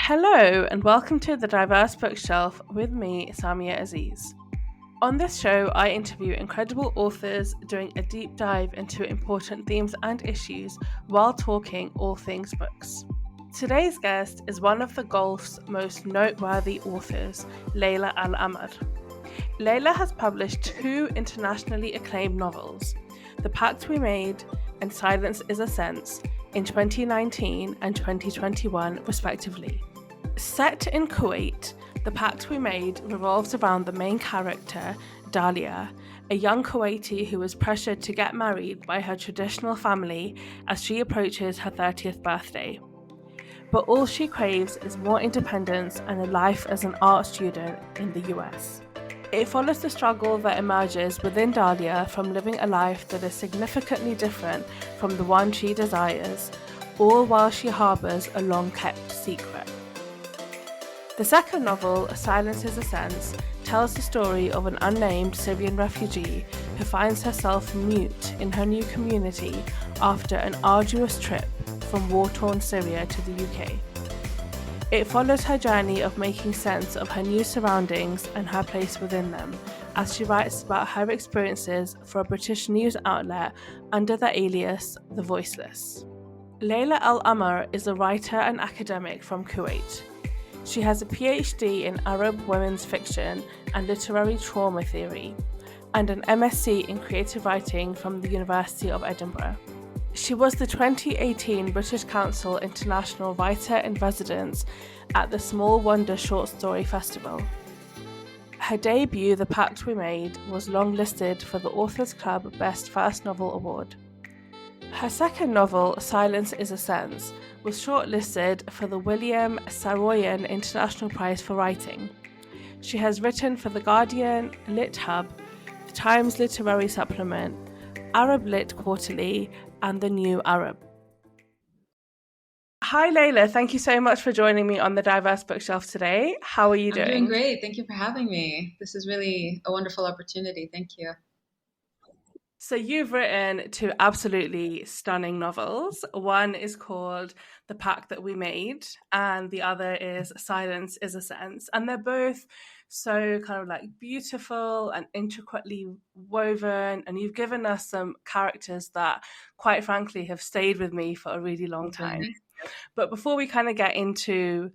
Hello, and welcome to the Diverse Bookshelf with me, Samia Aziz. On this show, I interview incredible authors doing a deep dive into important themes and issues while talking all things books. Today's guest is one of the Gulf's most noteworthy authors, Layla AlAmmar. Layla has published two internationally acclaimed novels, The Pact We Made and Silence is a Sense, in 2019 and 2021, respectively. Set in Kuwait, The Pact We Made revolves around the main character, Dalia, a young Kuwaiti who is pressured to get married by her traditional family as she approaches her 30th birthday. But all she craves is more independence and a life as an art student in the US. It follows the struggle that emerges within Dalia from living a life that is significantly different from the one she desires, all while she harbours a long-kept secret. The second novel, Silence is a Sense, tells the story of an unnamed Syrian refugee who finds herself mute in her new community after an arduous trip from war-torn Syria to the UK. It follows her journey of making sense of her new surroundings and her place within them, as she writes about her experiences for a British news outlet under the alias The Voiceless. Layla AlAmmar is a writer and academic from Kuwait. She has a PhD in Arab women's fiction and literary trauma theory, and an MSc in creative writing from the University of Edinburgh. She was the 2018 British Council International Writer-in-Residence at the Small Wonder Short Story Festival. Her debut, The Pact We Made, was longlisted for the Authors Club Best First Novel Award. Her second novel, Silence is a Sense, was shortlisted for the William Saroyan International Prize for Writing. She has written for The Guardian, Lit Hub, The Times Literary Supplement, Arab Lit Quarterly, and The New Arab. Hi Layla, thank you so much for joining me on the Diverse Bookshelf today. How are you doing? I'm doing great. Thank you for having me. This is really a wonderful opportunity. Thank you. So you've written two absolutely stunning novels. One is called The Pact That We Made, and the other is Silence is a Sense. And they're both so kind of like beautiful and intricately woven. And you've given us some characters that, quite frankly, have stayed with me for a really long time. But before we kind of get into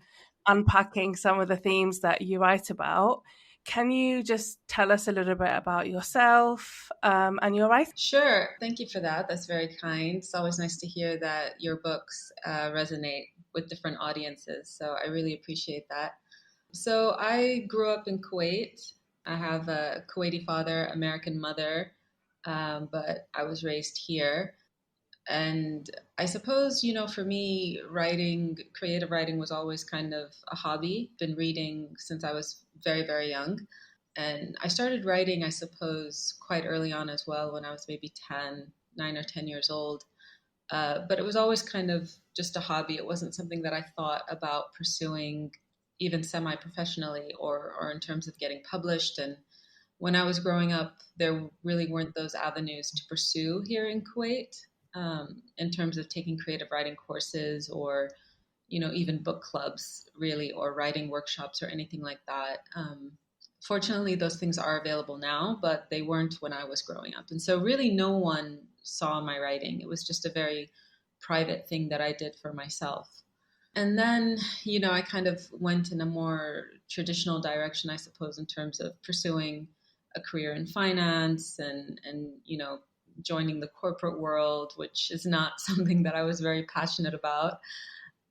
unpacking some of the themes that you write about, can you just tell us a little bit about yourself and your writing? Sure. Thank you for that. That's very kind. It's always nice to hear that your books resonate with different audiences. So I really appreciate that. So I grew up in Kuwait. I have a Kuwaiti father, American mother, but I was raised here. And I suppose, for me, creative writing was always kind of a hobby. Been reading since I was very, very young. And I started writing, I suppose, quite early on as well, when I was maybe 9 or 10 years old. But it was always kind of just a hobby. It wasn't something that I thought about pursuing even semi-professionally or in terms of getting published. And when I was growing up, there really weren't those avenues to pursue here in Kuwait. In terms of taking creative writing courses or, even book clubs, really, or writing workshops or anything like that. Fortunately, those things are available now, but they weren't when I was growing up. And so really no one saw my writing. It was just a very private thing that I did for myself. And then, I kind of went in a more traditional direction, I suppose, in terms of pursuing a career in finance and joining the corporate world, which is not something that I was very passionate about.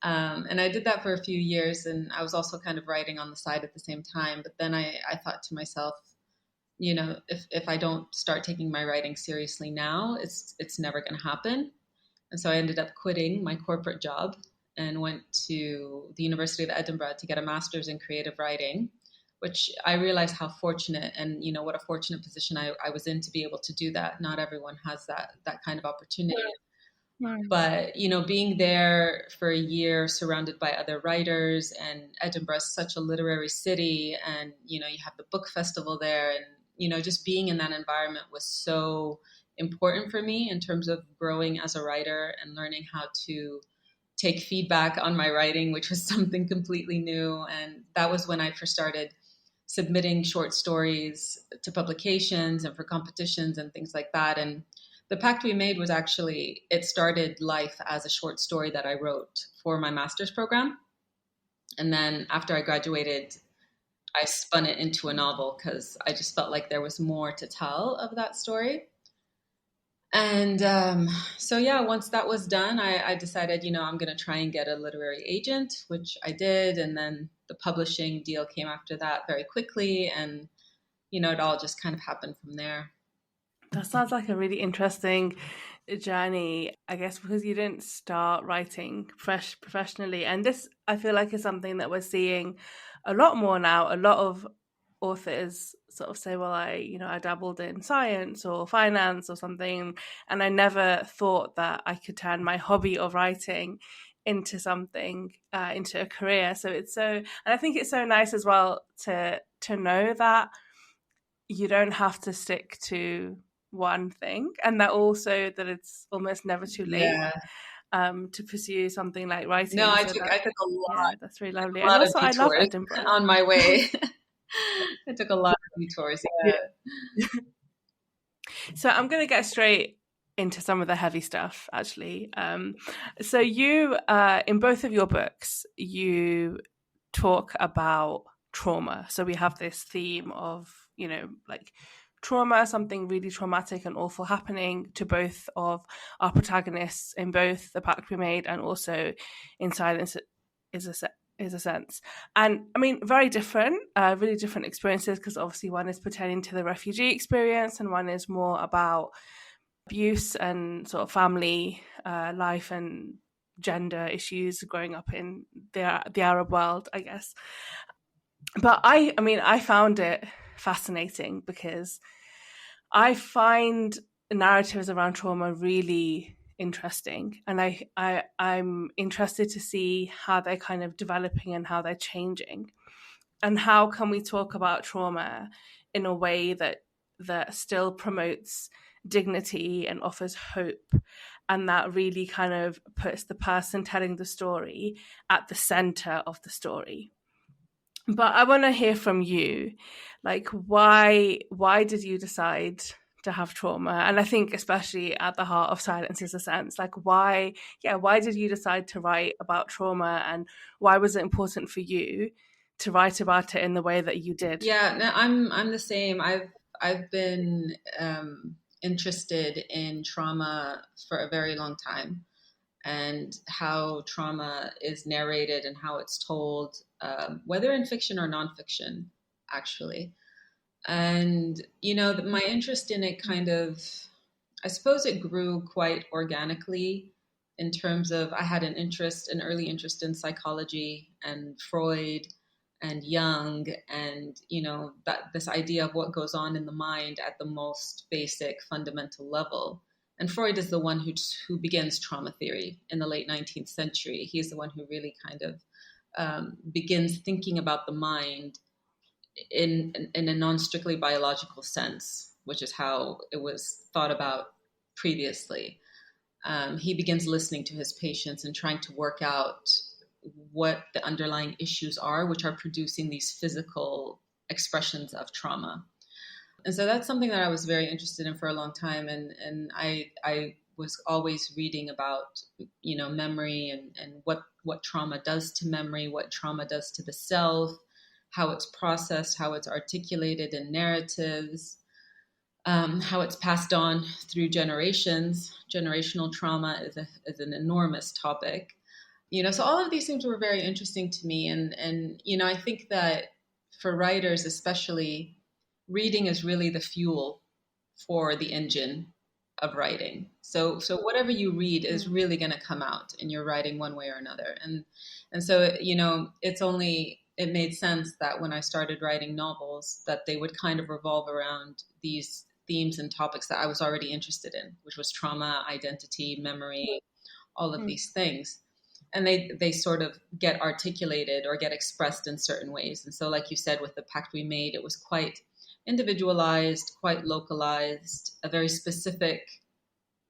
And I did that for a few years, and I was also kind of writing on the side at the same time. But then I thought to myself, if I don't start taking my writing seriously now, it's never going to happen. And so I ended up quitting my corporate job and went to the University of Edinburgh to get a master's in creative writing, which I realized how fortunate and, what a fortunate position I was in to be able to do that. Not everyone has that kind of opportunity. Yeah. But, being there for a year surrounded by other writers, and Edinburgh is such a literary city, and, you have the book festival there, and, just being in that environment was so important for me in terms of growing as a writer and learning how to take feedback on my writing, which was something completely new. And that was when I first started submitting short stories to publications and for competitions and things like that. And the Pact We Made was actually, it started life as a short story that I wrote for my master's program. And then after I graduated, I spun it into a novel because I just felt like there was more to tell of that story. And so, yeah, once that was done, I decided, I'm going to try and get a literary agent, which I did. And then the publishing deal came after that very quickly. And, it all just kind of happened from there. That sounds like a really interesting journey, I guess, because you didn't start writing professionally. And this, I feel like, is something that we're seeing a lot more now. A lot of authors sort of say, well, I dabbled in science or finance or something, and I never thought that I could turn my hobby of writing into something, into a career. So and I think it's so nice as well to know that you don't have to stick to one thing, and that also that it's almost never too late to pursue something like writing. No, I So took a lot. Yeah, that's really lovely. A lot And also, of I love detours Edinburgh on my way. I took a lot of detours. Yeah. So I'm going to get straight into some of the heavy stuff, actually. So you, in both of your books, you talk about trauma. So we have this theme of, like trauma, something really traumatic and awful happening to both of our protagonists in both The Pact We Made and also in Silence is a Sense. And I mean, very different, really different experiences, because obviously one is pertaining to the refugee experience and one is more about abuse and sort of family life and gender issues growing up in the Arab world, I guess. But I found it fascinating because I find narratives around trauma really interesting, and I'm interested to see how they're kind of developing and how they're changing, and how can we talk about trauma in a way that still promotes dignity and offers hope, and that really kind of puts the person telling the story at the center of the story. But I want to hear from you, like why did you decide to have trauma? And I think especially at the heart of Silence is a Sense, like why did you decide to write about trauma, and why was it important for you to write about it in the way that you did? Yeah, no, I'm the same. I've been interested in trauma for a very long time, and how trauma is narrated and how it's told, whether in fiction or nonfiction, actually. And my interest in it kind of, I suppose it grew quite organically in terms of I had an early interest in psychology and Freud and Jung, and that this idea of what goes on in the mind at the most basic fundamental level. And Freud is the one who begins trauma theory in the late 19th century. He's the one who really kind of begins thinking about the mind in a non-strictly biological sense, which is how it was thought about previously. He begins listening to his patients and trying to work out what the underlying issues are, which are producing these physical expressions of trauma. And so that's something that I was very interested in for a long time. And I was always reading about, memory and what trauma does to memory, what trauma does to the self, how it's processed, how it's articulated in narratives, how it's passed on through generations. Generational trauma is an enormous topic. So all of these things were very interesting to me. And I think that for writers, especially, reading is really the fuel for the engine of writing. So whatever you read is really going to come out in your writing one way or another. And so, it made sense that when I started writing novels, that they would kind of revolve around these themes and topics that I was already interested in, which was trauma, identity, memory, all of these things. And they sort of get articulated or get expressed in certain ways. And so, like you said, with The Pact We Made, it was quite individualized, quite localized, a very specific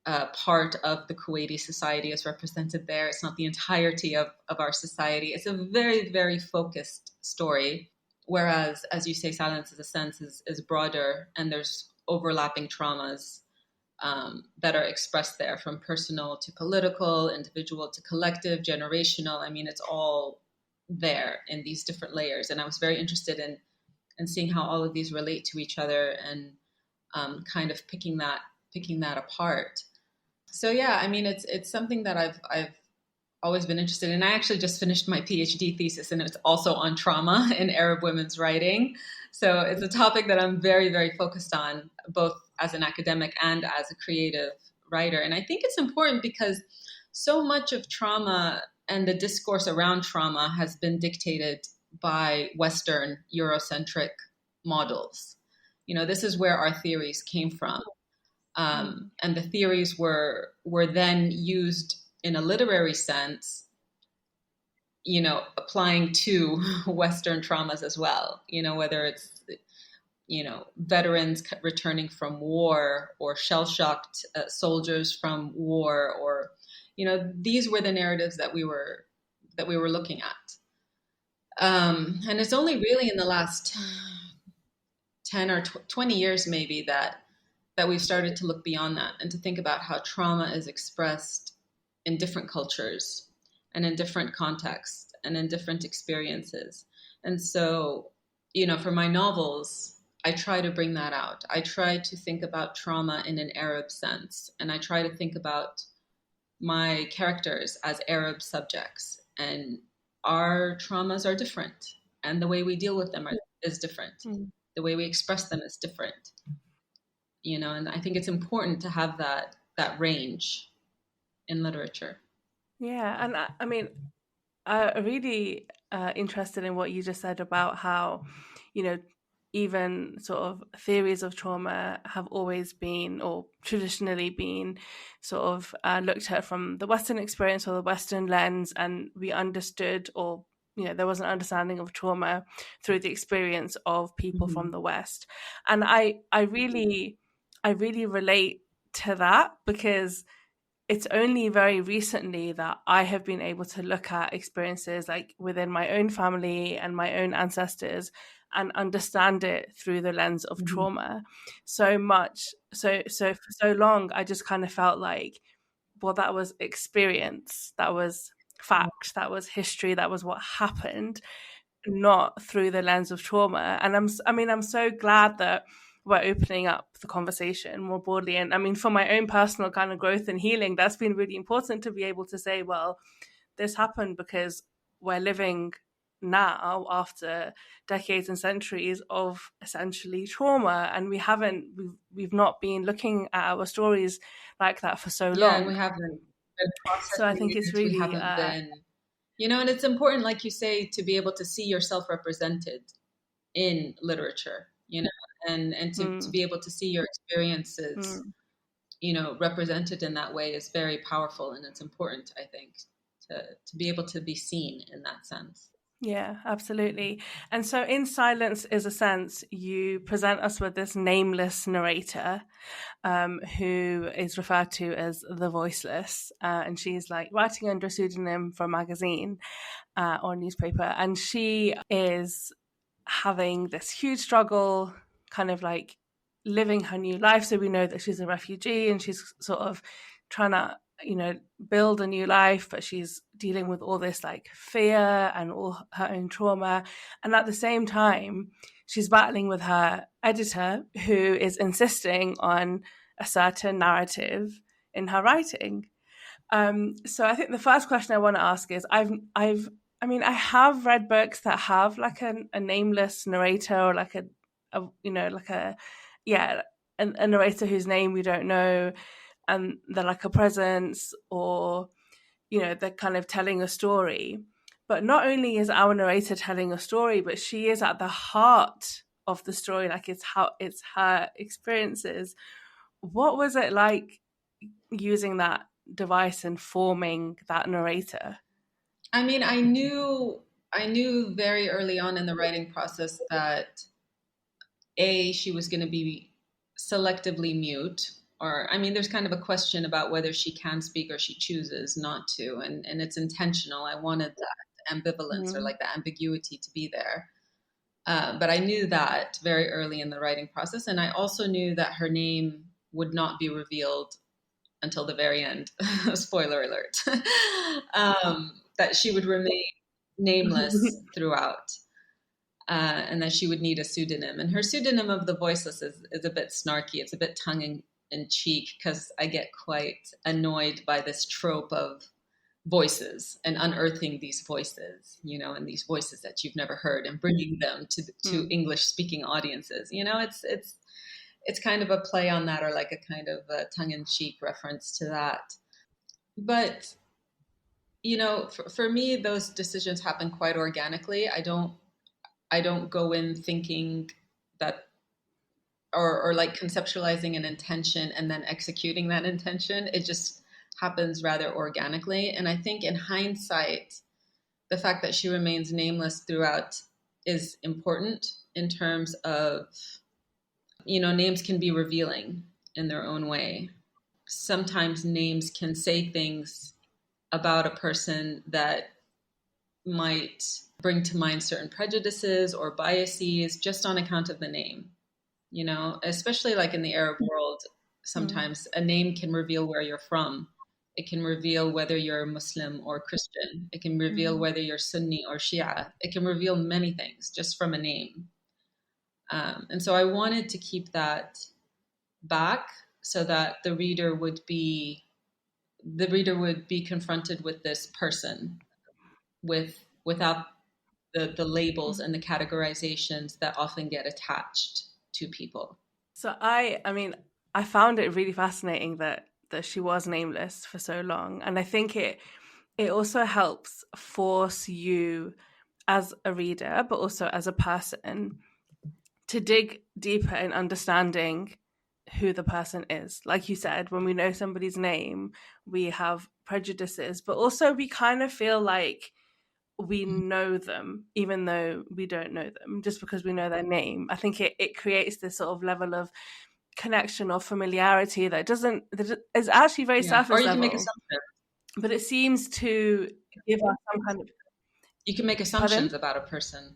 part of the Kuwaiti society is represented there. It's not the entirety of our society. It's a very, very focused story. Whereas, as you say, Silence is a Sense is broader, and there's overlapping traumas that are expressed there, from personal to political, individual to collective, generational. I mean, it's all there in these different layers. And I was very interested in seeing how all of these relate to each other, and kind of picking that apart. So yeah, I mean, it's something that I've always been interested in. I actually just finished my PhD thesis, and it's also on trauma in Arab women's writing. So it's a topic that I'm very, very focused on, both as an academic and as a creative writer. And I think it's important because so much of trauma and the discourse around trauma has been dictated by Western Eurocentric models. This is where our theories came from. And the theories were then used in a literary sense, applying to Western traumas as well, whether it's, veterans returning from war, or shell-shocked soldiers from war, or, these were the narratives that we were looking at. And it's only really in the last 10 or 20 years maybe that we've started to look beyond that, and to think about how trauma is expressed in different cultures and in different contexts and in different experiences. And so, for my novels, I try to bring that out. I try to think about trauma in an Arab sense, and I try to think about my characters as Arab subjects, and our traumas are different, and the way we deal with them is different. The way we express them is different. And I think it's important to have that range in literature. Yeah, and I mean, I'm really interested in what you just said about how, even sort of theories of trauma have always been, or traditionally been, sort of looked at from the Western experience or the Western lens, and we understood, or there was an understanding of trauma through the experience of people from the West. And I really relate to that, because it's only very recently that I have been able to look at experiences like within my own family and my own ancestors, and understand it through the lens of trauma. So for so long, I just kind of felt like, well, that was experience, that was fact, that was history, that was what happened, not through the lens of trauma. And I'm so glad that we're opening up the conversation more broadly. And I mean, for my own personal kind of growth and healing, that's been really important to be able to say, well, this happened because we're living now after decades and centuries of essentially trauma, and we've not been looking at our stories like that for so long. Yeah, and we haven't been processing. So I think it's really we haven't been, and it's important, like you say, to be able to see yourself represented in literature, and to be able to see your experiences, represented in that way is very powerful, and it's important, I think, to be able to be seen in that sense. Yeah, absolutely. And so in Silence is a Sense, you present us with this nameless narrator who is referred to as the Voiceless. And she's like writing under a pseudonym for a magazine or a newspaper. And she is having this huge struggle, kind of like living her new life. So we know that she's a refugee, and she's sort of trying to build a new life, but she's dealing with all this like fear and all her own trauma. And at the same time, she's battling with her editor, who is insisting on a certain narrative in her writing. So I think the first question I want to ask is, I have read books that have like a nameless narrator, or like a narrator whose name we don't know, and they're like a presence, or they're kind of telling a story. But not only is our narrator telling a story, but she is at the heart of the story. Like it's her experiences. What was it like using that device and forming that narrator? I mean, I knew very early on in the writing process that she was going to be selectively mute or I mean, there's kind of a question about whether she can speak or she chooses not to, and it's intentional. I wanted that ambivalence or like the ambiguity to be there. But I knew that very early in the writing process. And I also knew that her name would not be revealed until the very end. Spoiler alert. That she would remain nameless throughout. And that she would need a pseudonym. And her pseudonym of the Voiceless is a bit snarky. It's a bit tongue in cheek because I get quite annoyed by this trope of voices and unearthing these voices, you know, and these voices that you've never heard and bringing them to English speaking audiences. You know, it's kind of a play on that, or like a kind of a tongue in cheek reference to that. But, you know, for me, those decisions happen quite organically. I don't go in thinking that or like conceptualizing an intention and then executing that intention. It just happens rather organically. And I think in hindsight, the fact that she remains nameless throughout is important in terms of, you know, names can be revealing in their own way. Sometimes names can say things about a person that might bring to mind certain prejudices or biases just on account of the name. You know, especially like in the Arab world, sometimes a name can reveal where you're from. It can reveal whether you're Muslim or Christian. It can reveal whether you're Sunni or Shia. It can reveal many things just from a name. And so I wanted to keep that back so that the reader would be confronted with this person without the labels and the categorizations that often get attached to people. So I mean, I found it really fascinating that she was nameless for so long, and I think it also helps force you as a reader, but also as a person, to dig deeper in understanding who the person is. Like you said, when we know somebody's name, we have prejudices, but also we kind of feel like we know them even though we don't know them, just because we know their name. I think it creates this sort of level of connection or familiarity that is actually very surface or you level. can make assumptions, but it seems to give us some kind of, you can make assumptions about a person.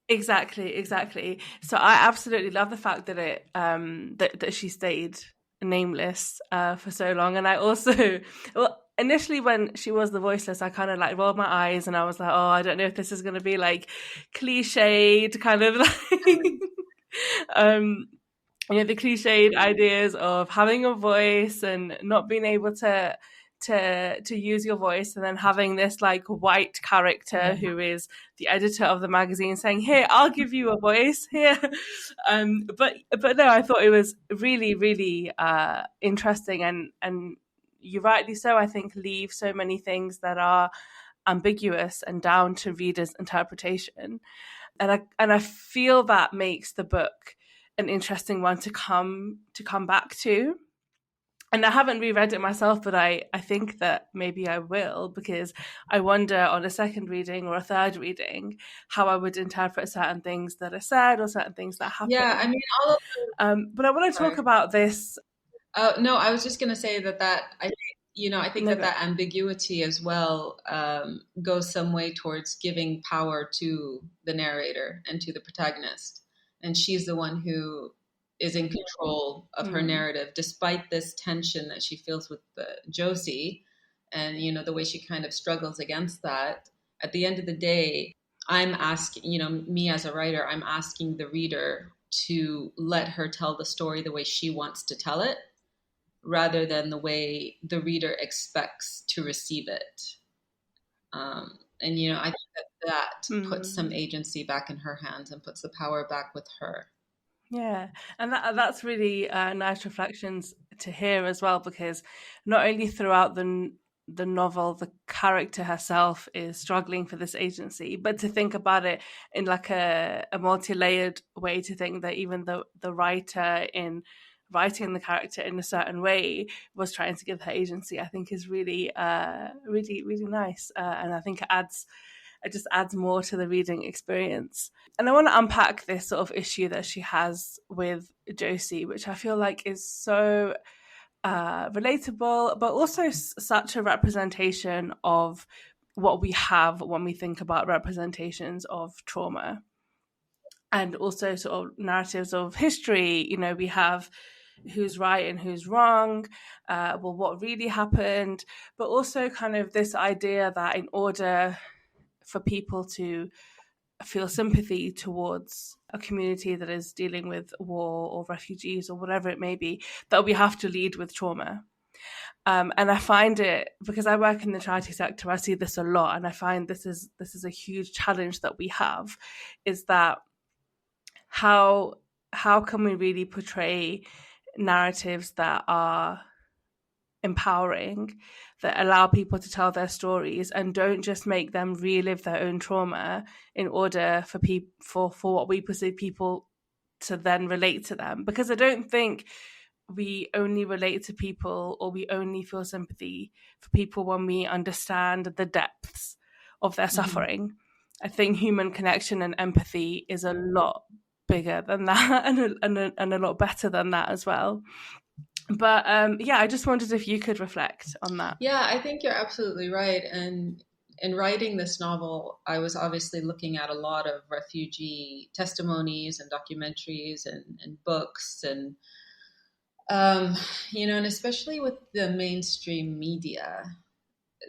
Exactly. So I absolutely love the fact that it that she stayed nameless for so long. And I also, well, initially when she was the Voiceless, I kind of like rolled my eyes and I was like, oh, I don't know if this is going to be like cliched kind of like you know, the cliched ideas of having a voice and not being able to use your voice, and then having this like white character who is the editor of the magazine saying, here, I'll give you a voice here. But no, I thought it was really, really interesting, and you rightly so, I think, leave so many things that are ambiguous and down to readers' interpretation. And I feel that makes the book an interesting one to come back to. And I haven't reread it myself, but I think that maybe I will, because I wonder on a second reading or a third reading how I would interpret certain things that are said or certain things that happen. Yeah, I mean, all of but I want to talk about this. No, I was just going to say that I think that ambiguity as well goes some way towards giving power to the narrator and to the protagonist. And she's the one who is in control of her narrative, despite this tension that she feels with Josie, and, you know, the way she kind of struggles against that. At the end of the day, I'm asking, you know, me as a writer, I'm asking the reader to let her tell the story the way she wants to tell it, rather than the way the reader expects to receive it. And, you know, I think that puts some agency back in her hands and puts the power back with her. Yeah, and that's really nice reflections to hear as well, because not only throughout the novel, the character herself is struggling for this agency, but to think about it in like a multi-layered way, to think that even the writer in writing the character in a certain way was trying to give her agency, I think is really, really, really nice. And I think it just adds more to the reading experience. And I want to unpack this sort of issue that she has with Josie, which I feel like is so relatable, but also such a representation of what we have when we think about representations of trauma, and also sort of narratives of history. We have who's right and who's wrong, what really happened, but also kind of this idea that in order for people to feel sympathy towards a community that is dealing with war or refugees or whatever it may be, that we have to lead with trauma. And I find it, because I work in the charity sector, I see this a lot, and I find this is a huge challenge that we have, is that how can we really portray narratives that are empowering, that allow people to tell their stories and don't just make them relive their own trauma in order for for what we perceive people to then relate to them. Because I don't think we only relate to people, or we only feel sympathy for people when we understand the depths of their suffering. I think human connection and empathy is a lot bigger than that, and a lot better than that as well. But I just wondered if you could reflect on that. Yeah, I think you're absolutely right. And in writing this novel, I was obviously looking at a lot of refugee testimonies and documentaries and books, and and especially with the mainstream media,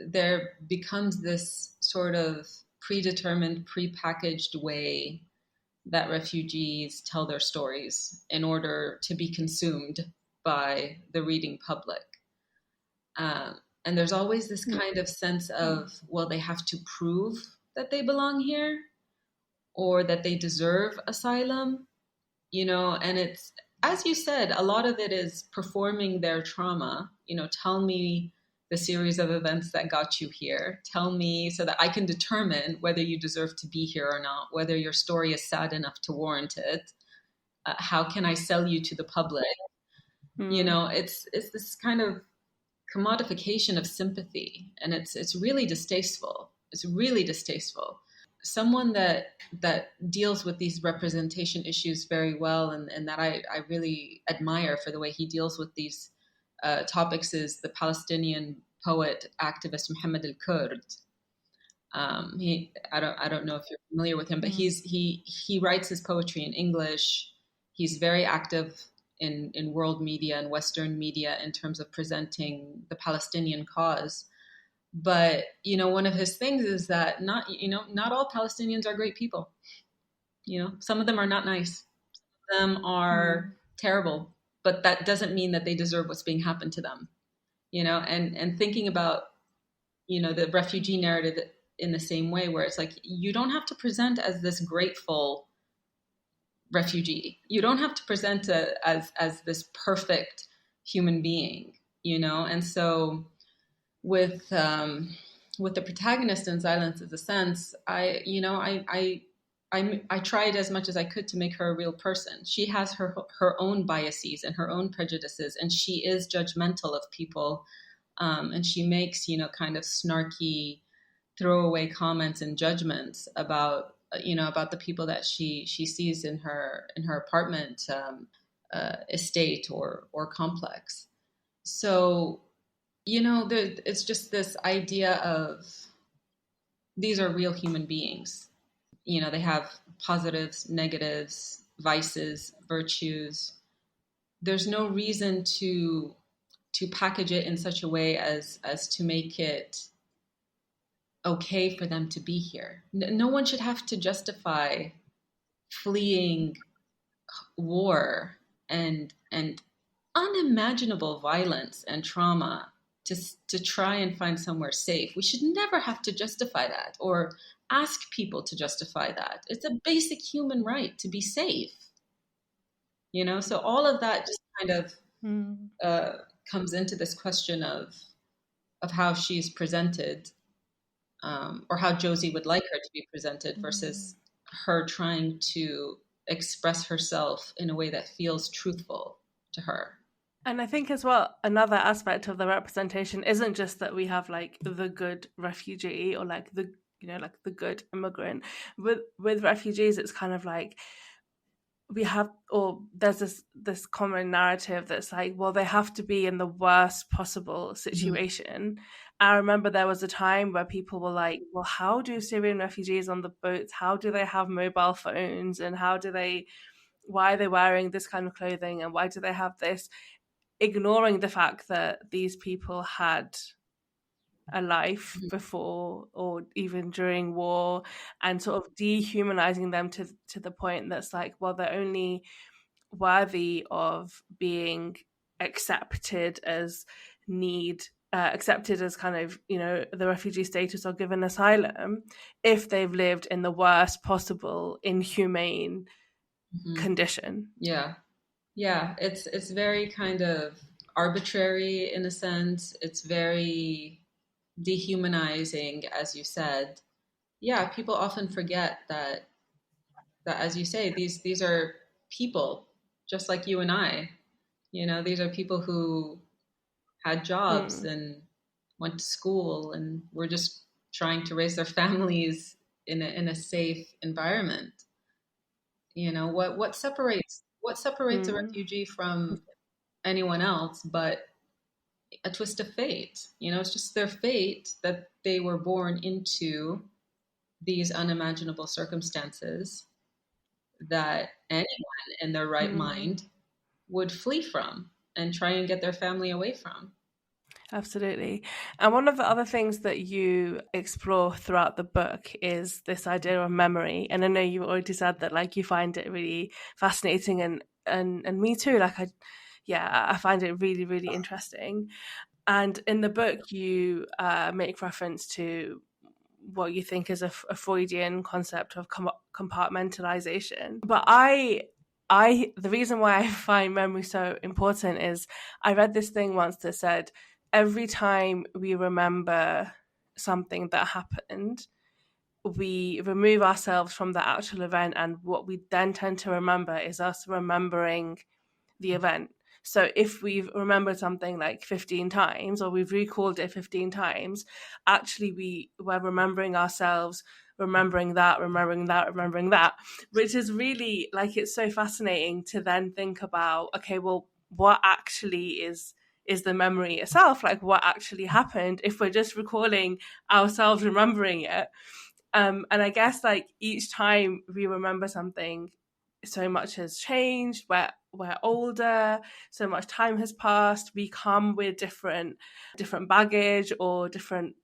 there becomes this sort of predetermined, prepackaged way that refugees tell their stories in order to be consumed by the reading public. And there's always this kind of sense of, well, they have to prove that they belong here or that they deserve asylum, and it's, as you said, a lot of it is performing their trauma. Tell me the series of events that got you here. Tell me so that I can determine whether you deserve to be here or not, whether your story is sad enough to warrant it. How can I sell you to the public? It's this kind of commodification of sympathy, and it's really distasteful. It's really distasteful. Someone that deals with these representation issues very well, and that I really admire for the way he deals with these topics, is the Palestinian poet activist Muhammad al-Kurd. I don't know if you're familiar with him, but he writes his poetry in English. He's very active in world media and Western media in terms of presenting the Palestinian cause. But, one of his things is that not all Palestinians are great people. Some of them are not nice. Some of them are terrible, but that doesn't mean that they deserve what's being happened to them. And thinking about, the refugee narrative in the same way, where it's like, you don't have to present as this grateful refugee. You don't have to present as this perfect human being, And so with the protagonist in Silence is a Sense, I tried as much as I could to make her a real person. She has her own biases and her own prejudices, and she is judgmental of people, and she makes kind of snarky, throwaway comments and judgments about the people that she sees in her apartment estate or complex. So it's just this idea of these are real human beings. They have positives, negatives, vices, virtues. There's no reason to package it in such a way as to make it okay for them to be here. No one should have to justify fleeing war and unimaginable violence and trauma to try and find somewhere safe. We should never have to justify that or ask people to justify that. It's a basic human right to be safe. So all of that just kind of comes into this question of how she's presented, or how Josie would like her to be presented, versus her trying to express herself in a way that feels truthful to her. And I think as well, another aspect of the representation isn't just that we have like the good refugee or like the like the good immigrant. With refugees, it's kind of like we have, or there's this common narrative that's like, well, they have to be in the worst possible situation. I remember there was a time where people were like, well, how do Syrian refugees on the boats, how do they have mobile phones, and why are they wearing this kind of clothing, and why do they have this, ignoring the fact that these people had a life before or even during war, and sort of dehumanizing them to the point that's like, well, they're only worthy of being accepted as accepted as kind of, the refugee status or given asylum if they've lived in the worst possible inhumane condition. Yeah. It's very kind of arbitrary in a sense. It's very dehumanizing, as you said. Yeah, people often forget that as you say, these are people just like you and I. These are people who had jobs and went to school and were just trying to raise their families in a safe environment. What separates a refugee from anyone else but a twist of fate? It's just their fate that they were born into these unimaginable circumstances that anyone in their right mind would flee from and try and get their family away from. Absolutely. And one of the other things that you explore throughout the book is this idea of memory. And I know you already said that, like, you find it really fascinating, and me too. Like, I find it really, really interesting. And in the book, you make reference to what you think is a Freudian concept of compartmentalization. But the reason why I find memory so important is I read this thing once that said every time we remember something that happened, we remove ourselves from the actual event, and what we then tend to remember is us remembering the event. So if we've remembered something like 15 times, or we've recalled it 15 times, actually we're remembering ourselves, remembering that, which is really, like, it's so fascinating to then think about, okay, well, what actually is the memory itself? Like, what actually happened if we're just recalling ourselves remembering it? And I guess, like, each time we remember something, so much has changed. We're older, so much time has passed. We come with different baggage or different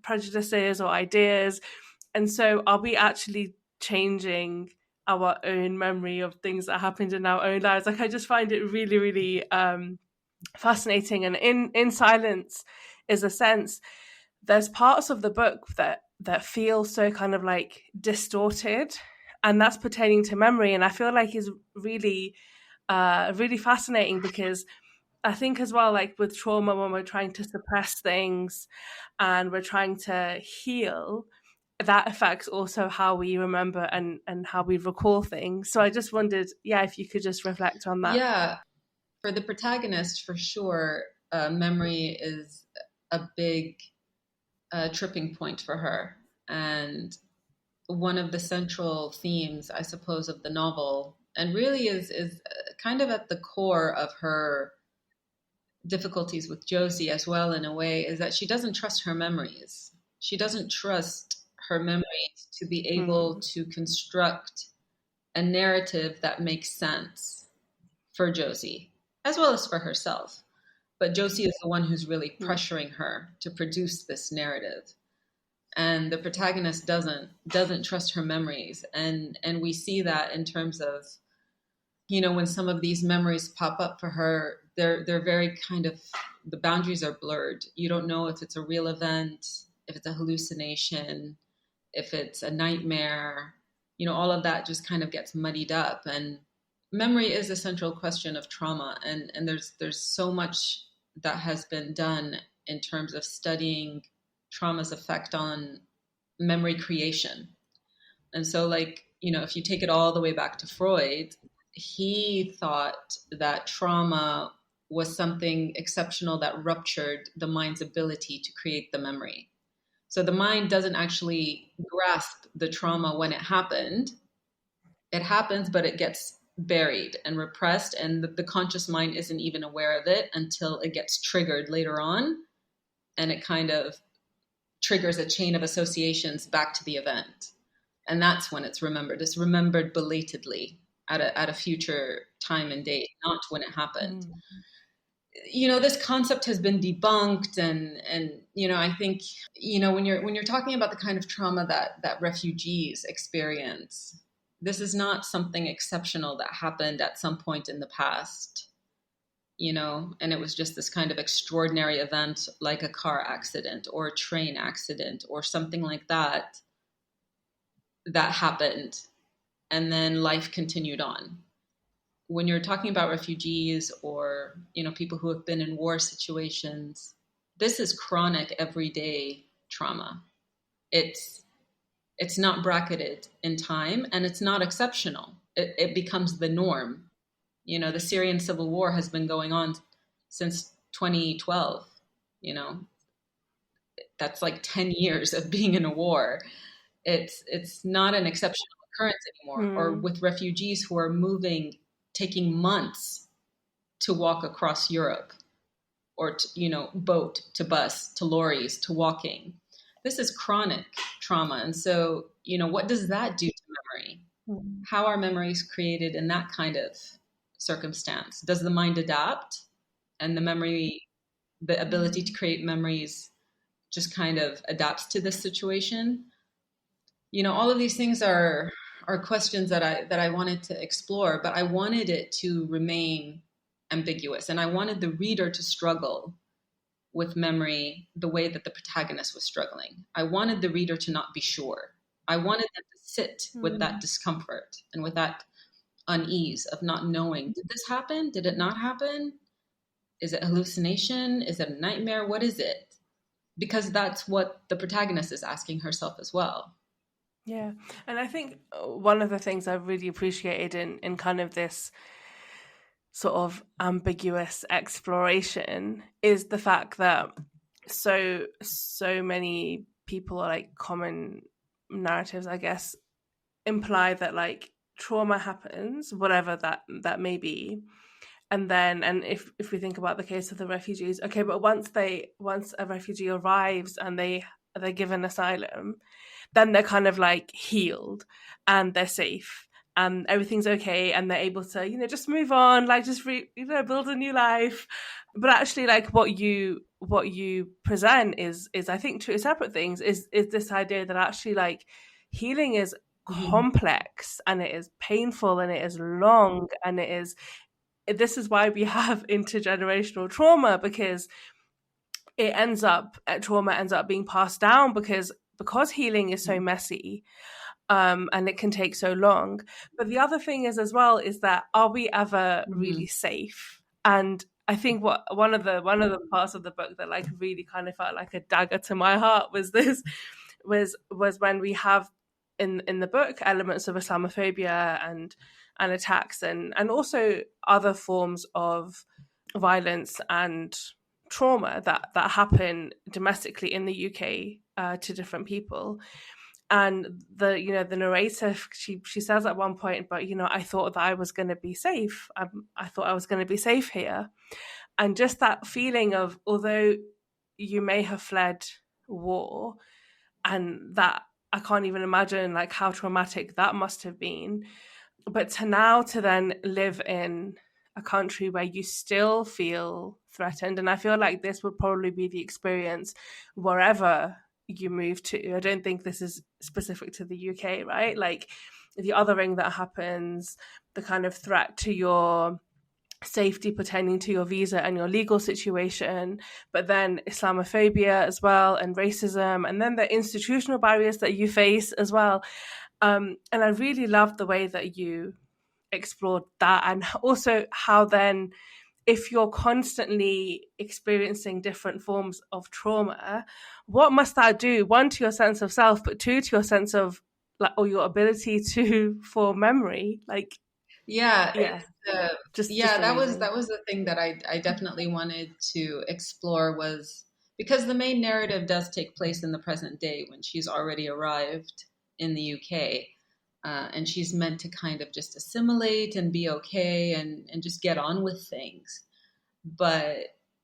prejudices or ideas. And so are we actually changing our own memory of things that happened in our own lives? Like, I just find it really, really fascinating. And in Silence is a sense, there's parts of the book that feel so kind of like distorted, and that's pertaining to memory. And I feel like is really really fascinating, because I think as well, like with trauma, when we're trying to suppress things and we're trying to heal, that affects also how we remember and how we recall things. So I just wondered, if you could just reflect on that. Yeah, for the protagonist, for sure, memory is a big tripping point for her. And one of the central themes, I suppose, of the novel, and really is kind of at the core of her difficulties with Josie as well, in a way, is that she doesn't trust her memories. She doesn't trust her memories to be able to construct a narrative that makes sense for Josie, as well as for herself. But Josie is the one who's really pressuring her to produce this narrative. And the protagonist doesn't trust her memories. And we see that in terms of, when some of these memories pop up for her, they're very kind of, the boundaries are blurred. You don't know if it's a real event, if it's a hallucination, if it's a nightmare. All of that just kind of gets muddied up. And memory is a central question of trauma. And there's so much that has been done in terms of studying trauma's effect on memory creation. And so, like, if you take it all the way back to Freud, he thought that trauma was something exceptional that ruptured the mind's ability to create the memory. So the mind doesn't actually grasp the trauma when it happened. It happens, but it gets buried and repressed, and the conscious mind isn't even aware of it until it gets triggered later on, and it kind of triggers a chain of associations back to the event. And that's when it's remembered. It's remembered belatedly at a future time and date, not when it happened. This concept has been debunked, and I think when you're talking about the kind of trauma that refugees experience, this is not something exceptional that happened at some point in the past, and it was just this kind of extraordinary event like a car accident or a train accident or something like that happened, and then life continued on. When you're talking about refugees or, people who have been in war situations, this is chronic everyday trauma. It's not bracketed in time, and it's not exceptional. It becomes the norm. The Syrian civil war has been going on since 2012. That's like 10 years of being in a war. It's not an exceptional occurrence anymore. Or with refugees who are taking months to walk across Europe, or boat to bus to lorries to walking. This is chronic trauma. And so, what does that do to memory? How are memories created in that kind of circumstance? Does the mind adapt, and the ability to create memories just kind of adapts to this situation? All of these things are questions that I wanted to explore, but I wanted it to remain ambiguous, and I wanted the reader to struggle with memory the way that the protagonist was struggling. I wanted the reader to not be sure. I wanted them to sit with that discomfort and with that unease of not knowing, did this happen? Did it not happen? Is it hallucination? Is it a nightmare? What is it? Because that's what the protagonist is asking herself as well. Yeah. And I think one of the things I've really appreciated in kind of this sort of ambiguous exploration is the fact that so many people, are like common narratives, I guess, imply that like trauma happens, whatever that may be. And if we think about the case of the refugees, okay, but once a refugee arrives and they're given asylum, then they're kind of like healed and they're safe and everything's okay and they're able to, just move on, like just build a new life. But actually, like what you present is I think two separate things. Is this idea that actually like healing is complex and it is painful and it is long, and this is why we have intergenerational trauma, because trauma ends up being passed down because healing is so messy, and it can take so long. But the other thing is as well is that, are we ever really safe? And I think one of the parts of the book that like really kind of felt like a dagger to my heart was when we have in the book elements of Islamophobia and attacks and also other forms of violence and trauma that happen domestically in the UK to different people. And the narrator, she says at one point, but I thought that I was going to be safe. I thought I was going to be safe here. And just that feeling of, although you may have fled war, and that I can't even imagine like how traumatic that must have been, but to then live in a country where you still feel threatened. And I feel like this would probably be the experience wherever you move to. I don't think this is specific to the UK, right? Like the othering that happens, the kind of threat to your safety pertaining to your visa and your legal situation, but then Islamophobia as well, and racism, and then the institutional barriers that you face as well. And I really loved the way that you explored that, and also how then, if you're constantly experiencing different forms of trauma, what must that do, one, to your sense of self, but two, to your sense of like, or your ability to form memory? Like, that amazing. was the thing that I definitely wanted to explore, was because the main narrative does take place in the present day when she's already arrived in the UK. and she's meant to kind of just assimilate and be okay and just get on with things. But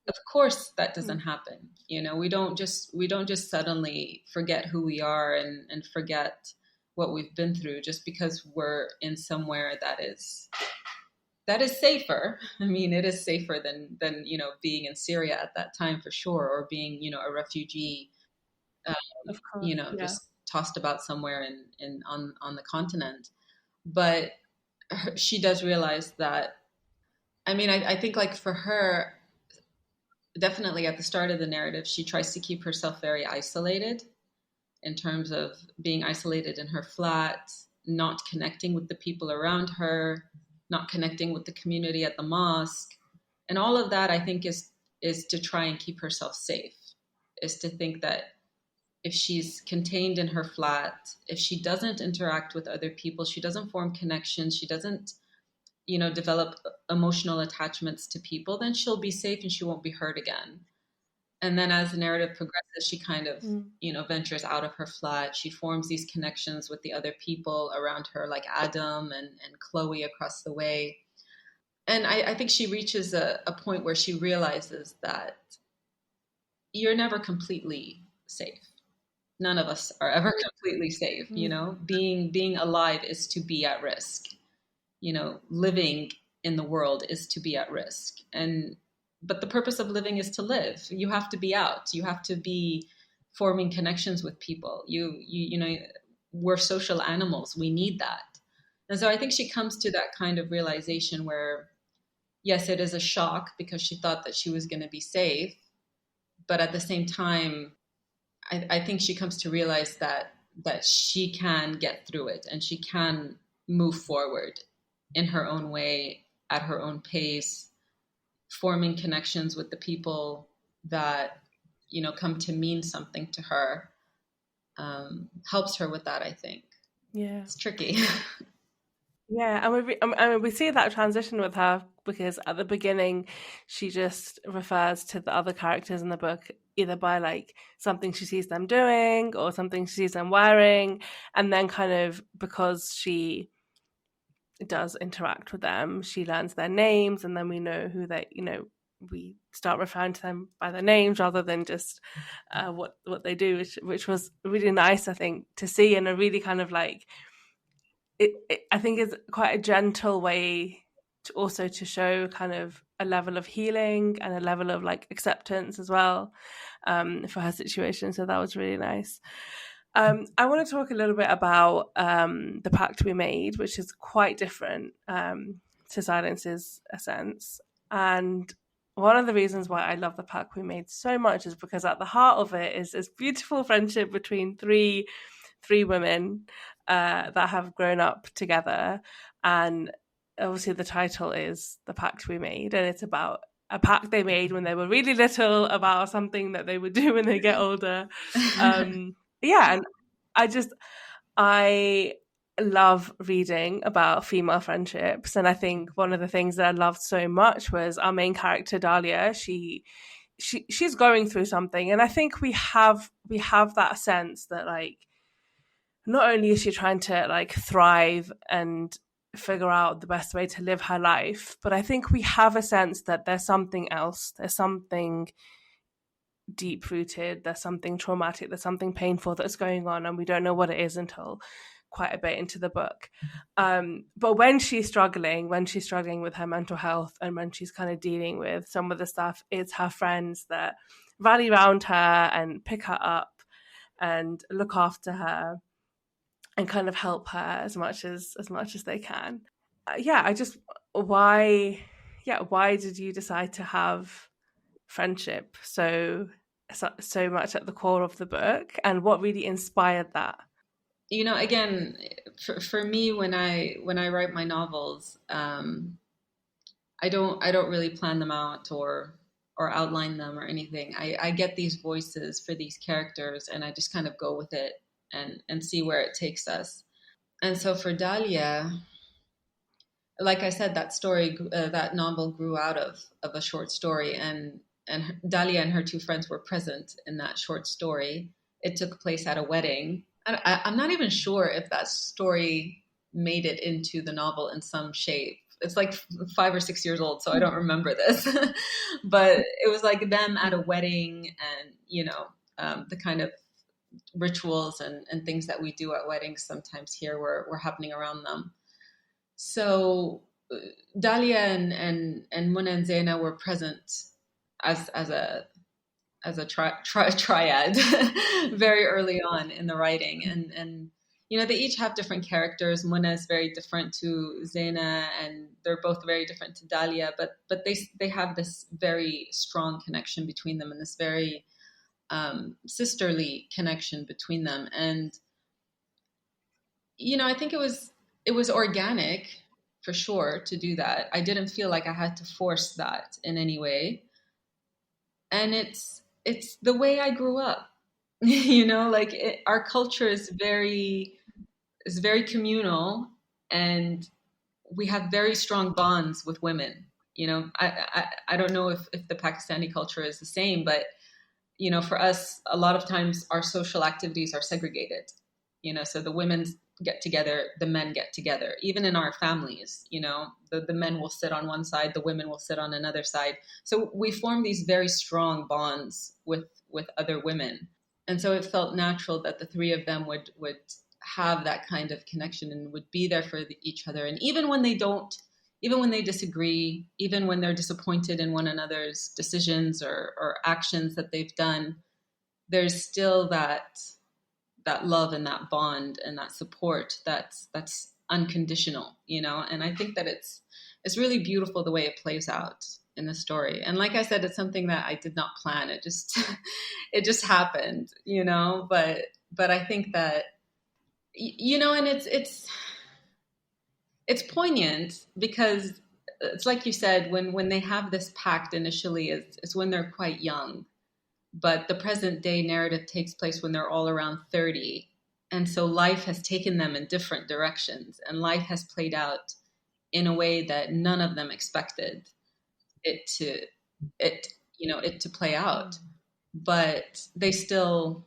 of course that doesn't happen. We don't just suddenly forget who we are and forget what we've been through just because we're in somewhere that is safer. I mean, it is safer than being in Syria at that time for sure, or being a refugee, Of course, yeah. just tossed about somewhere on the continent. But she does realize that. I mean, I think like for her, definitely at the start of the narrative, she tries to keep herself very isolated in terms of being isolated in her flat, not connecting with the people around her, not connecting with the community at the mosque. And all of that, I think, is to try and keep herself safe, is to think that if she's contained in her flat, if she doesn't interact with other people, she doesn't form connections, she doesn't, develop emotional attachments to people, then she'll be safe and she won't be hurt again. And then as the narrative progresses, she kind of, ventures out of her flat. She forms these connections with the other people around her, like Adam and Chloe across the way. And I think she reaches a point where she realizes that you're never completely safe. None of us are ever completely safe. Being alive is to be at risk. Living in the world is to be at risk. But the purpose of living is to live. You have to be out. You have to be forming connections with people. We're social animals. We need that. And so I think she comes to that kind of realization where, yes, it is a shock because she thought that she was going to be safe. But at the same time, I think she comes to realize that she can get through it and she can move forward in her own way, at her own pace, forming connections with the people that, come to mean something to her, helps her with that, I think. Yeah. It's tricky. Yeah, and we see that transition with her because at the beginning she just refers to the other characters in the book either by like something she sees them doing or something she sees them wearing, and then kind of because she does interact with them, she learns their names, and then we know who they, we start referring to them by their names rather than just what they do, which was really nice, I think, to see, in a really kind of like I think is quite a gentle way to also to show kind of a level of healing and a level of like acceptance as well, for her situation. So that was really nice. I want to talk a little bit about the Pact We Made, which is quite different to Silence's Ascents. And one of the reasons why I love the Pact We Made so much is because at the heart of it is this beautiful friendship between three women that have grown up together. And obviously the title is The Pact We Made, and it's about a pact they made when they were really little about something that they would do when they get older. Yeah, and I love reading about female friendships, and I think one of the things that I loved so much was our main character Dalia. She's going through something, and I think we have that sense that like not only is she trying to like thrive and figure out the best way to live her life, but I think we have a sense that there's something else, there's something deep rooted, there's something traumatic, there's something painful that's going on, and we don't know what it is until quite a bit into the book. But when she's struggling with her mental health, and when she's kind of dealing with some of the stuff, it's her friends that rally around her and pick her up and look after her and kind of help her as much as they can. Why did you decide to have friendship so much at the core of the book, and what really inspired that? Again, for me, when I write my novels, I don't really plan them out or outline them or anything. I get these voices for these characters, and I just kind of go with it and see where it takes us. And so for Dalia, like I said, that novel grew out of a short story, and Dalia and her two friends were present in that short story. It took place at a wedding. I'm not even sure if that story made it into the novel in some shape. It's like 5 or 6 years old, so I don't remember this. But it was like them at a wedding, and the kind of rituals and things that we do at weddings sometimes here were happening around them. So Dalia and Muna and Zaina were present as a triad very early on in the writing, and they each have different characters. Muna is very different to Zaina, and they're both very different to Dalia, but they have this very strong connection between them, and this very sisterly connection between them. And I think it was organic for sure to do that. I didn't feel like I had to force that in any way, and it's the way I grew up. Our culture is very communal, and we have very strong bonds with women. I don't know if the Pakistani culture is the same, but for us, a lot of times our social activities are segregated. So the women get together, the men get together. Even in our families, the men will sit on one side, the women will sit on another side. So we form these very strong bonds with other women. And so it felt natural that the three of them would have that kind of connection and would be there for each other. And even when they don't, even when they disagree, even when they're disappointed in one another's decisions or actions that they've done, there's still that love and that bond and that support that's unconditional, and I think that it's really beautiful the way it plays out in the story. And like I said, it's something that I did not plan. It just it just happened, but I think that and it's poignant because it's like you said, when they have this pact initially, it's when they're quite young. But the present day narrative takes place when they're all around 30. And so life has taken them in different directions, and life has played out in a way that none of them expected it to play out. But they're still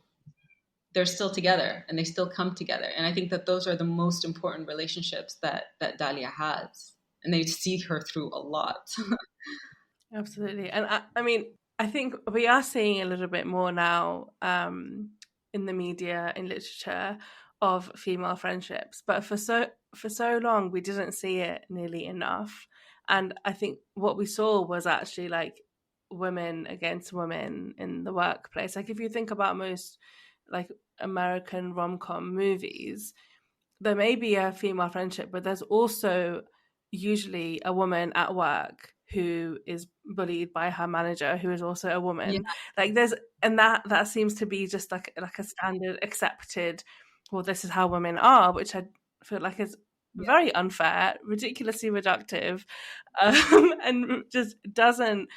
together, and they still come together. And I think that those are the most important relationships that Dalia has. And they see her through a lot. Absolutely. And I mean, I think we are seeing a little bit more now in the media, in literature, of female friendships. But for so long, we didn't see it nearly enough. And I think what we saw was actually like women against women in the workplace. Like if you think about most like American rom-com movies, there may be a female friendship, but there's also usually a woman at work who is bullied by her manager, who is also a woman. Yeah. Like there's, and that seems to be just like a standard accepted, well, this is how women are, which I feel like is very unfair, ridiculously reductive, and just doesn't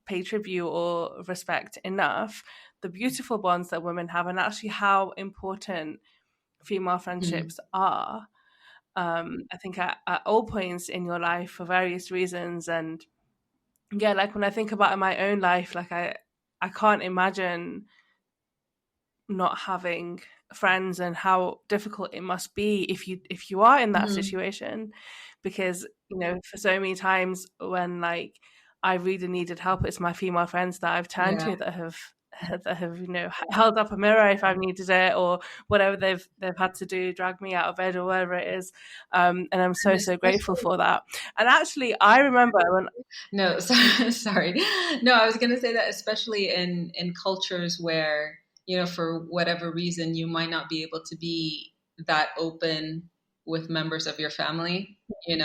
pay tribute or respect enough the beautiful bonds that women have, and actually how important female friendships are. I think at all points in your life for various reasons. And yeah, like when I think about in my own life, like I can't imagine not having friends and how difficult it must be if you are in that situation, because for so many times when like I really needed help, it's my female friends that I've turned to that have held up a mirror if I've needed it, or whatever they've had to do, drag me out of bed or whatever it is, and I'm so grateful for that. And actually I remember when sorry no I was going to say that especially in cultures where for whatever reason you might not be able to be that open with members of your family, in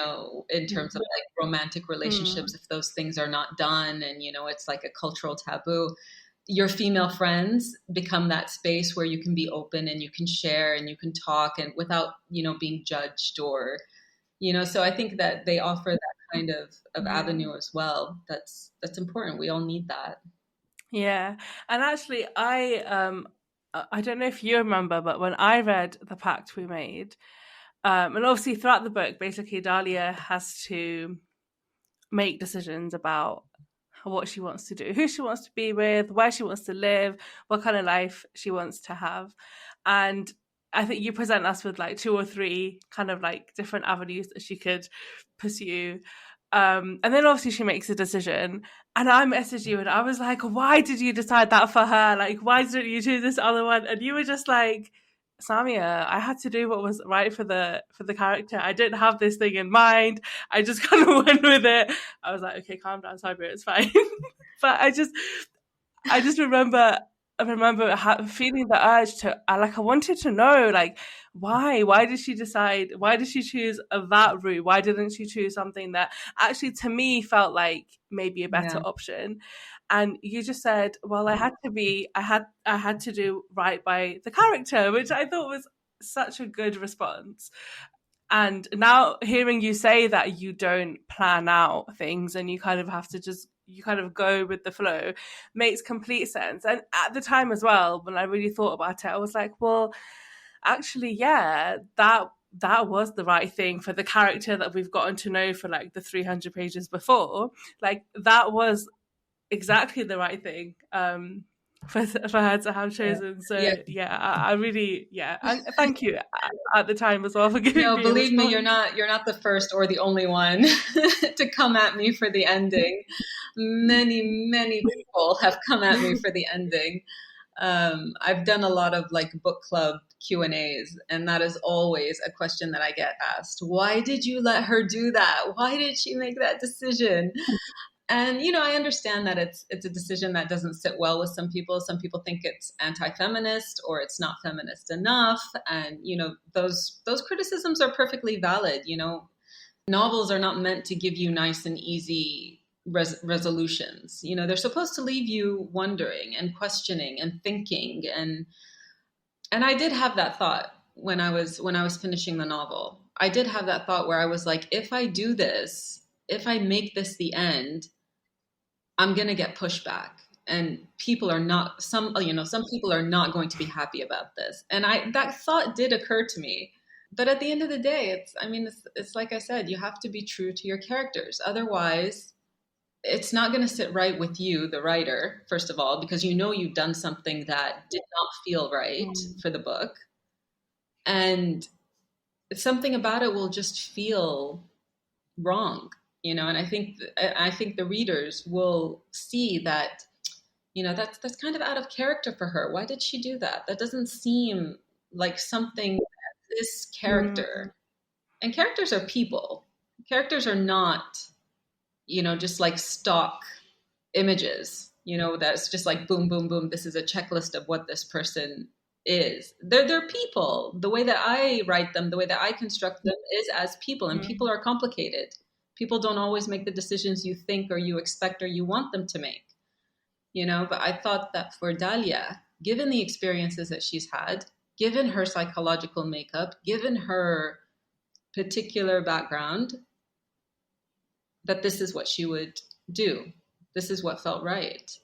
terms of like romantic relationships, if those things are not done, and it's like a cultural taboo, your female friends become that space where you can be open and you can share and you can talk, and without being judged or so I think that they offer that kind of avenue as well. That's important. We all need that. Yeah. And actually I don't know if you remember, but when I read The Pact We Made, and obviously throughout the book basically Dalia has to make decisions about what she wants to do, who she wants to be with, where she wants to live, what kind of life she wants to have. And I think you present us with like 2 or 3 kind of like different avenues that she could pursue. And then obviously she makes a decision, and I messaged you and I was like, why did you decide that for her? Like, why didn't you choose this other one? And you were just like, Samia, I had to do what was right for the character. I didn't have this thing in mind. I just kind of went with it. I was like, okay, calm down, Sabria, it's fine. But I just remember feeling the urge to, I wanted to know, like, why did she decide, why did she choose that route? Why didn't she choose something that actually to me felt like maybe a better option? And you just said, well, I had to do right by the character, which I thought was such a good response. And now hearing you say that you don't plan out things and you kind of have to just, you kind of go with the flow, makes complete sense. And at the time as well, when I really thought about it, I was like, well, actually, yeah, that was the right thing for the character that we've gotten to know for like the 300 pages before. Like, that was exactly the right thing for her to have chosen. So I really, and thank you at the time as well for giving No, me a believe me, response. you're not the first or the only one to come at me for the ending. Many people have come at me for the ending. I've done a lot of like book club Q&As, and that is always a question that I get asked. Why did you let her do that? Why did she make that decision? And I understand that it's a decision that doesn't sit well with some people. Some people think it's anti-feminist or it's not feminist enough, and those criticisms are perfectly valid. Novels are not meant to give you nice and easy resolutions. They're supposed to leave you wondering and questioning and thinking, and I did have that thought when I was finishing the novel. I did have that thought where I was like, if I do this, if I make this the end, I'm going to get pushback, and people are not, some people are not going to be happy about this. And that thought did occur to me. But at the end of the day, it's like I said, you have to be true to your characters. Otherwise, it's not going to sit right with you, the writer, first of all, because you've done something that did not feel right for the book. And something about it will just feel wrong. And I think the readers will see that, that's kind of out of character for her. Why did she do that? That doesn't seem like something that this character, and characters are people. Characters are not, just like stock images, that's just like boom, boom, boom. This is a checklist of what this person is. They're people. The way that I write them, the way that I construct them is as people, and people are complicated. People don't always make the decisions you think or you expect or you want them to make, but I thought that for Dalia, given the experiences that she's had, given her psychological makeup, given her particular background, that this is what she would do. This is what felt right.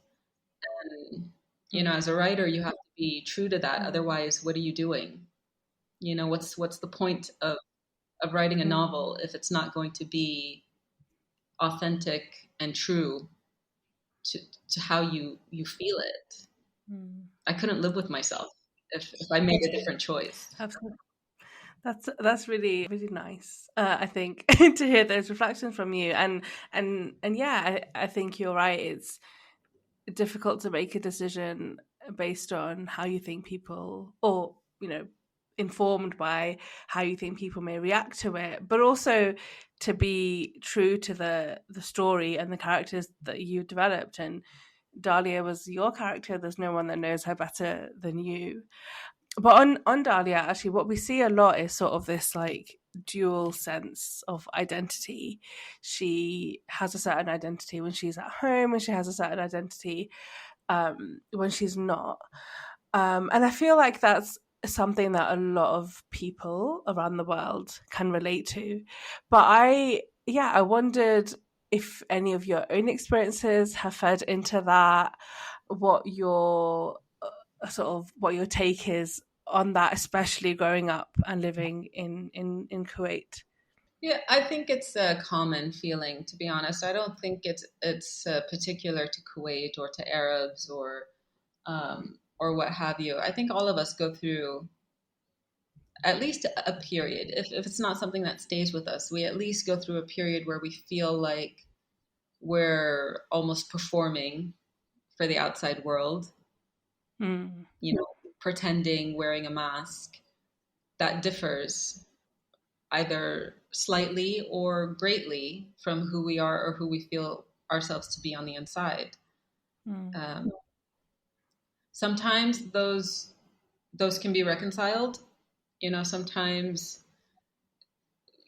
And, as a writer, you have to be true to that. Otherwise, what are you doing? What's the point of writing a novel if it's not going to be authentic and true to how you feel it? I couldn't live with myself if I made a different choice. Absolutely. That's really, really nice. I think to hear those reflections from you, and yeah, I think you're right. It's difficult to make a decision based on how you think people, or informed by how you think people may react to it, but also to be true to the story and the characters that you developed. And Dalia was your character. There's no one that knows her better than you. But on Dalia, actually, what we see a lot is sort of this like dual sense of identity. She has a certain identity when she's at home, and she has a certain identity when she's not. And I feel like that's something that a lot of people around the world can relate to. But I wondered if any of your own experiences have fed into that, what your what your take is on that, especially growing up and living in Kuwait. Yeah, I think it's a common feeling, to be honest. I don't think it's particular to Kuwait or to Arabs or what have you. I think all of us go through at least a period. If it's not something that stays with us, we at least go through a period where we feel like we're almost performing for the outside world, Mm. pretending, wearing a mask. That differs either slightly or greatly from who we are or who we feel ourselves to be on the inside. Mm. Sometimes those can be reconciled. Sometimes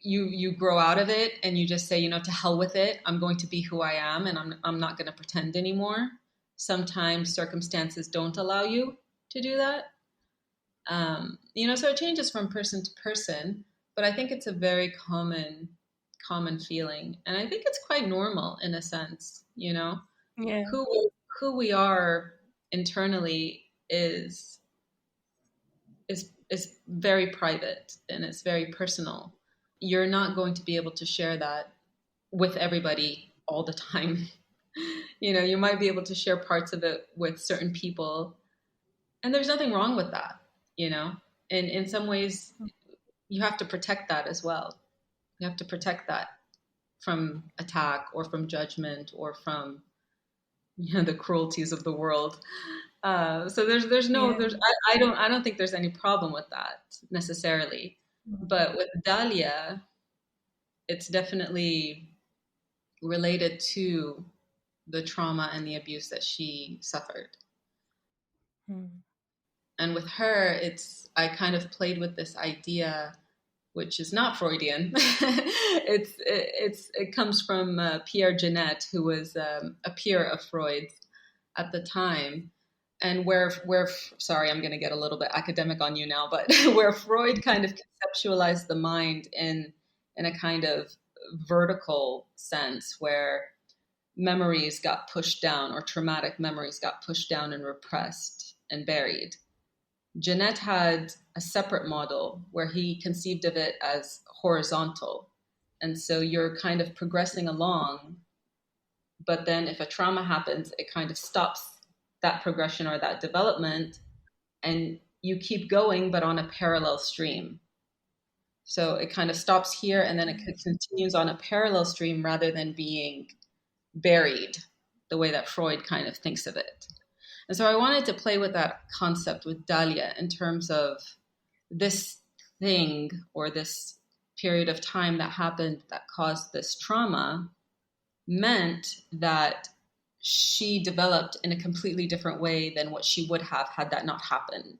you grow out of it and you just say, to hell with it. I'm going to be who I am, and I'm not going to pretend anymore. Sometimes circumstances don't allow you to do that. So it changes from person to person, but I think it's a very common feeling, and I think it's quite normal in a sense. Yeah. Who we are internally is very private and it's very personal. You're not going to be able to share that with everybody all the time. You might be able to share parts of it with certain people, and there's nothing wrong with that. And in some ways, you have to protect that as well. You have to protect that from attack or from judgment or from the cruelties of the world. So I don't think there's any problem with that necessarily. But with Dalia, it's definitely related to the trauma and the abuse that she suffered. And with her, I kind of played with this idea, which is not Freudian. It comes from Pierre Janet, who was a peer of Freud's at the time, and where sorry, I'm going to get a little bit academic on you now, but where Freud kind of conceptualized the mind in a kind of vertical sense, where memories got pushed down, or traumatic memories got pushed down and repressed and buried. Janet had a separate model where he conceived of it as horizontal. And so you're kind of progressing along, but then if a trauma happens, it kind of stops that progression or that development, and you keep going, but on a parallel stream. So it kind of stops here, and then it continues on a parallel stream rather than being buried the way that Freud kind of thinks of it. And so I wanted to play with that concept with Dalia in terms of this thing or this period of time that happened that caused this trauma meant that she developed in a completely different way than what she would have had that not happened.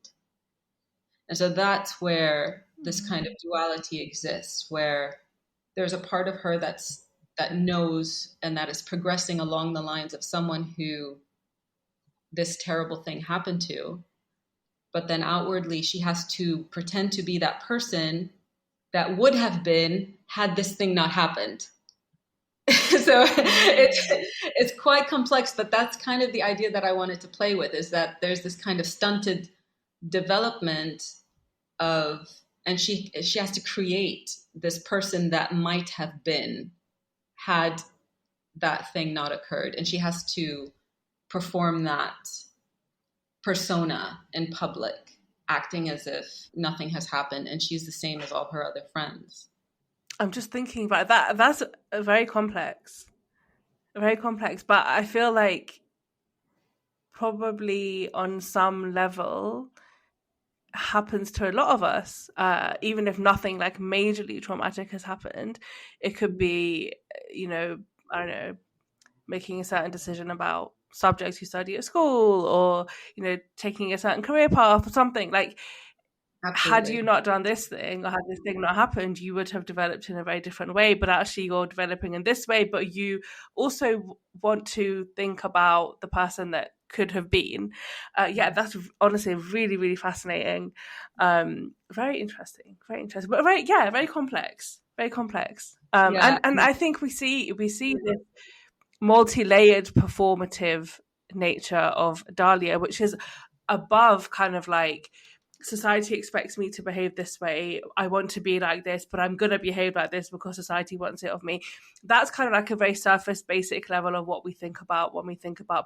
And so that's where this kind of duality exists, where there's a part of her that knows and that is progressing along the lines of someone who this terrible thing happened to, but then outwardly she has to pretend to be that person that would have been had this thing not happened. So it's quite complex, but that's kind of the idea that I wanted to play with, is that there's this kind of stunted development of, and she has to create this person that might have been had that thing not occurred, and she has to perform that persona in public, acting as if nothing has happened, and she's the same as all her other friends. I'm just thinking about that. That's very complex. Very complex. But I feel like probably on some level happens to a lot of us, even if nothing like majorly traumatic has happened. It could be, I don't know, making a certain decision about subjects you study at school, or, taking a certain career path or something. Like, Absolutely. Had you not done this thing, or had this thing not happened, you would have developed in a very different way. But actually you're developing in this way, but you also want to think about the person that could have been. That's honestly really, really fascinating. Very interesting, but very complex, and I think we see this multi-layered performative nature of Dalia, which is above kind of like, society expects me to behave this way, I want to be like this, but I'm going to behave like this because society wants it of me. That's kind of like a very surface basic level of what we think about when we think about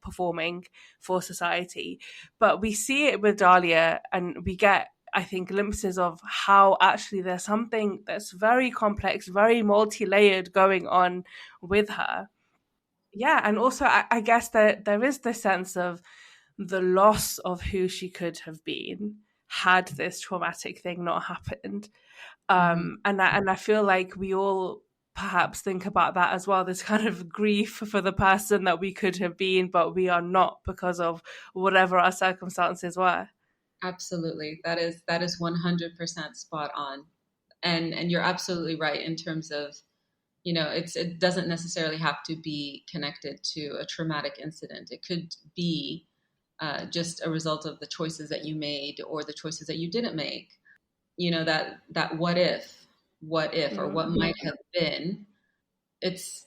performing for society. But we see it with Dalia, and we get I think, glimpses of how actually there's something that's very complex, very multi-layered going on with her. Yeah, and also I guess that there is this sense of the loss of who she could have been had this traumatic thing not happened. Mm-hmm. And I feel like we all perhaps think about that as well, this kind of grief for the person that we could have been, but we are not because of whatever our circumstances were. Absolutely. That is 100% spot on. And you're absolutely right in terms of, it doesn't necessarily have to be connected to a traumatic incident. It could be just a result of the choices that you made or the choices that you didn't make. That what if, or what might have been. It's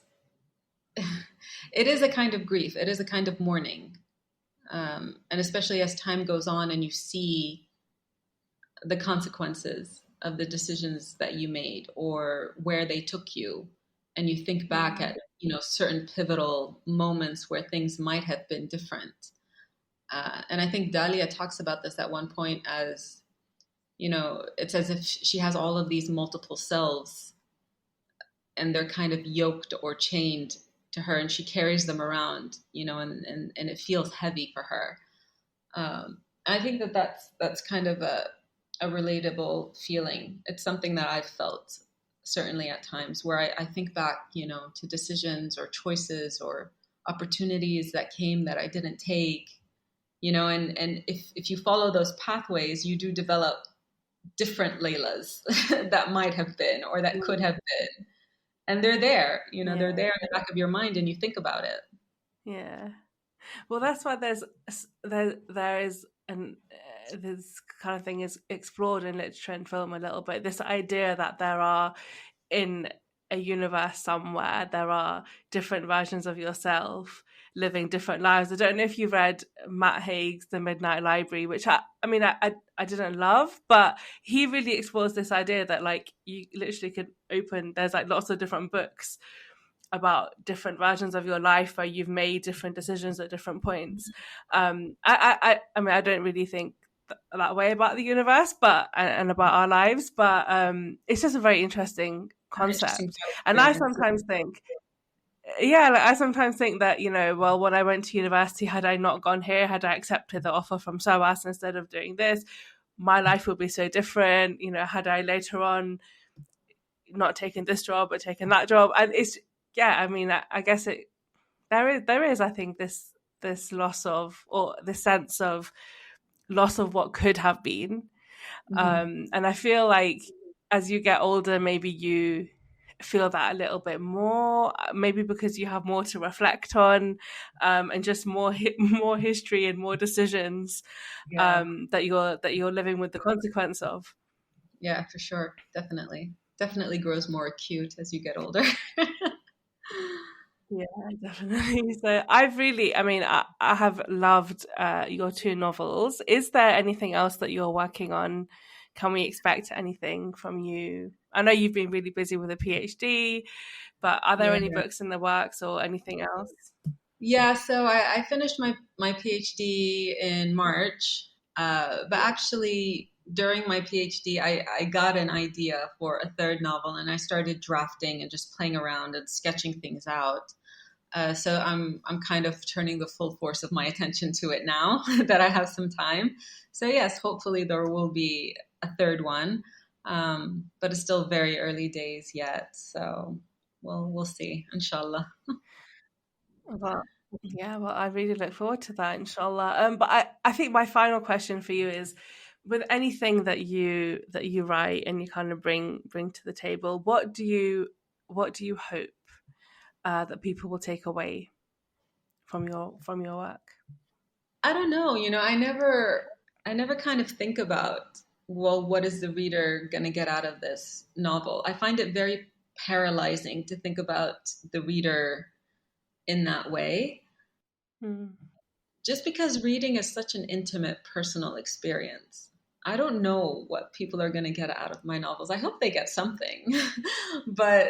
it is a kind of grief. It is a kind of mourning, and especially as time goes on and you see the consequences of the decisions that you made or where they took you, and you think back at certain pivotal moments where things might have been different. And I think Dalia talks about this at one point as, it's as if she has all of these multiple selves and they're kind of yoked or chained to her, and she carries them around, and it feels heavy for her. I think that's kind of a relatable feeling. It's something that I've felt certainly at times where I think back, to decisions or choices or opportunities that came that I didn't take, and if you follow those pathways, you do develop different Laylas that might have been or that could have been. And they're there, they're there in the back of your mind and you think about it. Yeah. Well, that's why there is this kind of thing is explored in literature and film a little bit. This idea that there are, in a universe somewhere, there are different versions of yourself living different lives. I don't know if you've read Matt Haig's The Midnight Library, which I didn't love, but he really explores this idea that like you literally could open, there's like lots of different books about different versions of your life where you've made different decisions at different points. I don't really think that way about the universe, but and about our lives, but it's just a very interesting concept. And I sometimes think, I sometimes think that, well, when I went to university, had I not gone here, had I accepted the offer from SOAS instead of doing this, my life would be so different. Had I later on not taken this job but taken that job, and it's I guess there is I think this loss of, or the sense of loss of what could have been. And I feel like as you get older, maybe you feel that a little bit more, maybe because you have more to reflect on, and just more more history and more decisions that you're living with the consequence of. Yeah, for sure. Definitely grows more acute as you get older. Yeah, definitely. So I have loved your two novels. Is there anything else that you're working on? Can we expect anything from you? I know you've been really busy with a PhD, but are there any books in the works or anything else? Yeah, so I finished my PhD in March, but actually during my PhD, I got an idea for a third novel, and I started drafting and just playing around and sketching things out. So I'm kind of turning the full force of my attention to it now that I have some time. So yes, hopefully there will be a third one, but it's still very early days yet. So we'll see, inshallah. Well, yeah, well, I really look forward to that, inshallah. But I think my final question for you is, with anything that you write and you kind of bring to the table, what do you hope that people will take away from your work? I don't know. I never kind of think about, well, what is the reader going to get out of this novel? I find it very paralyzing to think about the reader in that way, Mm. just because reading is such an intimate, personal experience. I don't know what people are going to get out of my novels. I hope they get something, but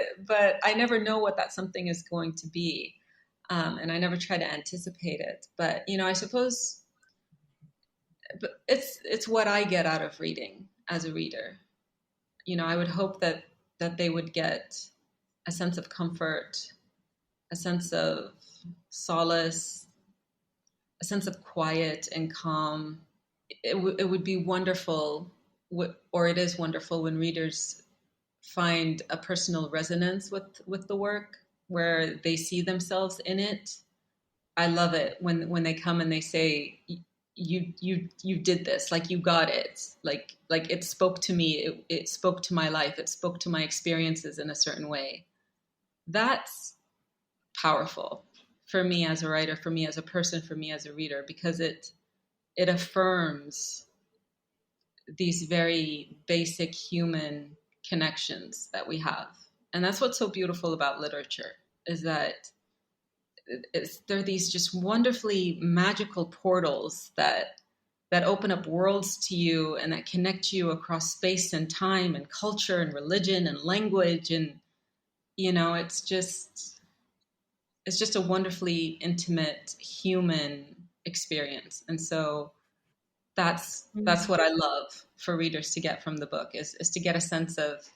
I never know what that something is going to be, and I never try to anticipate it. But I suppose but it's what I get out of reading as a reader. I would hope that they would get a sense of comfort, a sense of solace, a sense of quiet and calm. It would be wonderful, or it is wonderful, when readers find a personal resonance with the work, where they see themselves in it. I love it when they come and they say, you did this, like you got it, like it spoke to me, it spoke to my life, it spoke to my experiences in a certain way. That's powerful for me as a writer, for me as a person, for me as a reader, because it affirms these very basic human connections that we have. And that's what's so beautiful about literature, is that there are these just wonderfully magical portals that open up worlds to you and that connect you across space and time and culture and religion and language. And it's just a wonderfully intimate human experience. And so that's what I love for readers to get from the book, is to get a sense of,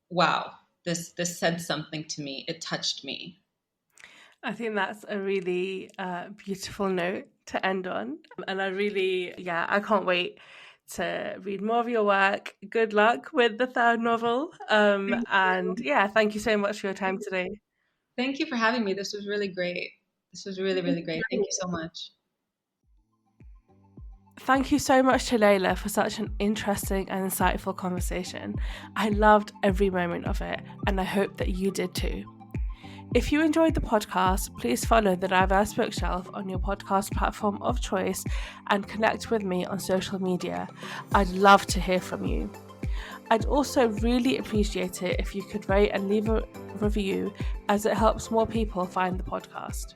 wow, this said something to me, it touched me. I think that's a really beautiful note to end on. And I can't wait to read more of your work. Good luck with the third novel. Thank And you. yeah, thank you so much for your time today. Thank you for having me. This was really great. This was really, really great. Thank you so much. Thank you so much to Layla for such an interesting and insightful conversation. I loved every moment of it, and I hope that you did too. If you enjoyed the podcast, please follow the Diverse Bookshelf on your podcast platform of choice and connect with me on social media. I'd love to hear from you. I'd also really appreciate it if you could rate and leave a review, as it helps more people find the podcast.